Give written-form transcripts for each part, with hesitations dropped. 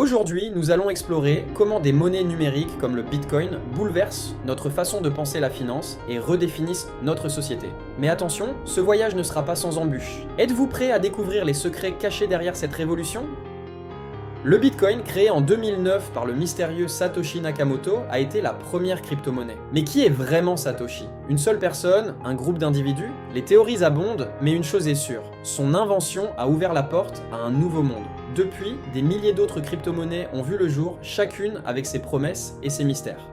Aujourd'hui, nous allons explorer comment des monnaies numériques comme le Bitcoin bouleversent notre façon de penser la finance et redéfinissent notre société. Mais attention, ce voyage ne sera pas sans embûches. Êtes-vous prêt à découvrir les secrets cachés derrière cette révolution ? Le Bitcoin, créé en 2009 par le mystérieux Satoshi Nakamoto, a été la première crypto-monnaie. Mais qui est vraiment Satoshi ? Une seule personne ? Un groupe d'individus ? Les théories abondent, mais une chose est sûre, son invention a ouvert la porte à un nouveau monde. Depuis, des milliers d'autres crypto-monnaies ont vu le jour, chacune avec ses promesses et ses mystères.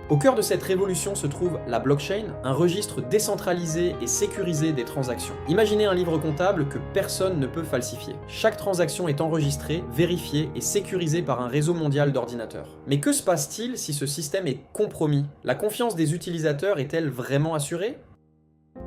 Au cœur de cette révolution se trouve la blockchain, un registre décentralisé et sécurisé des transactions. Imaginez un livre comptable que personne ne peut falsifier. Chaque transaction est enregistrée, vérifiée et sécurisée par un réseau mondial d'ordinateurs. Mais que se passe-t-il si ce système est compromis ? La confiance des utilisateurs est-elle vraiment assurée ?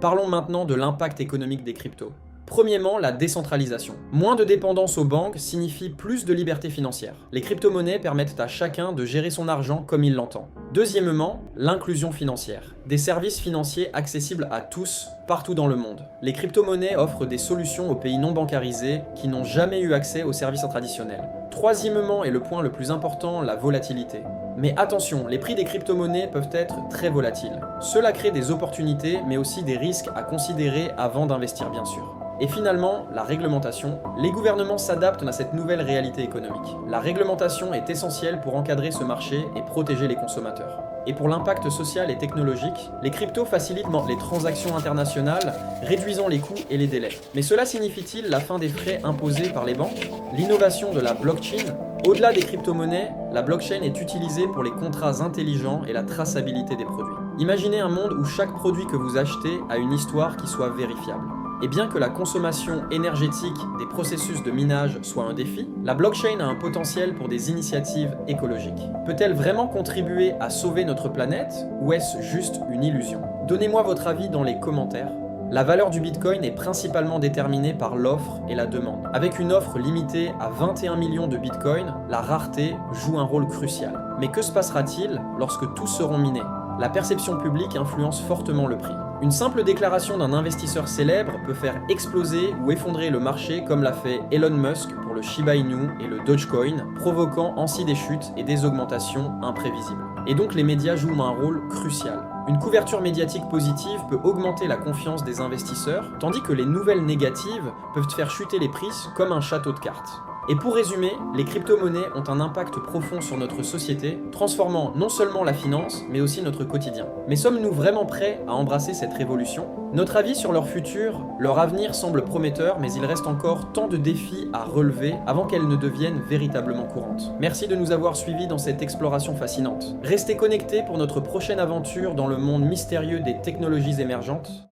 Parlons maintenant de l'impact économique des cryptos. Premièrement, la décentralisation. Moins de dépendance aux banques signifie plus de liberté financière. Les crypto-monnaies permettent à chacun de gérer son argent comme il l'entend. Deuxièmement, l'inclusion financière. Des services financiers accessibles à tous, partout dans le monde. Les crypto-monnaies offrent des solutions aux pays non bancarisés qui n'ont jamais eu accès aux services traditionnels. Troisièmement, et le point le plus important, la volatilité. Mais attention, les prix des crypto-monnaies peuvent être très volatiles. Cela crée des opportunités, mais aussi des risques à considérer avant d'investir bien sûr. Et finalement, la réglementation. Les gouvernements s'adaptent à cette nouvelle réalité économique. La réglementation est essentielle pour encadrer ce marché et protéger les consommateurs. Et pour l'impact social et technologique, les cryptos facilitent les transactions internationales, réduisant les coûts et les délais. Mais cela signifie-t-il la fin des frais imposés par les banques ? L'innovation de la blockchain. Au-delà des crypto-monnaies, la blockchain est utilisée pour les contrats intelligents et la traçabilité des produits. Imaginez un monde où chaque produit que vous achetez a une histoire qui soit vérifiable. Et bien que la consommation énergétique des processus de minage soit un défi, la blockchain a un potentiel pour des initiatives écologiques. Peut-elle vraiment contribuer à sauver notre planète ou est-ce juste une illusion ? Donnez-moi votre avis dans les commentaires. La valeur du Bitcoin est principalement déterminée par l'offre et la demande. Avec une offre limitée à 21 millions de Bitcoin, la rareté joue un rôle crucial. Mais que se passera-t-il lorsque tous seront minés ? La perception publique influence fortement le prix. Une simple déclaration d'un investisseur célèbre peut faire exploser ou effondrer le marché comme l'a fait Elon Musk pour le Shiba Inu et le Dogecoin, provoquant ainsi des chutes et des augmentations imprévisibles. Et donc les médias jouent un rôle crucial. Une couverture médiatique positive peut augmenter la confiance des investisseurs, tandis que les nouvelles négatives peuvent faire chuter les prix comme un château de cartes. Et pour résumer, les crypto-monnaies ont un impact profond sur notre société, transformant non seulement la finance, mais aussi notre quotidien. Mais sommes-nous vraiment prêts à embrasser cette révolution ? Notre avis sur leur futur, leur avenir semble prometteur, mais il reste encore tant de défis à relever avant qu'elles ne deviennent véritablement courantes. Merci de nous avoir suivis dans cette exploration fascinante. Restez connectés pour notre prochaine aventure dans le monde mystérieux des technologies émergentes.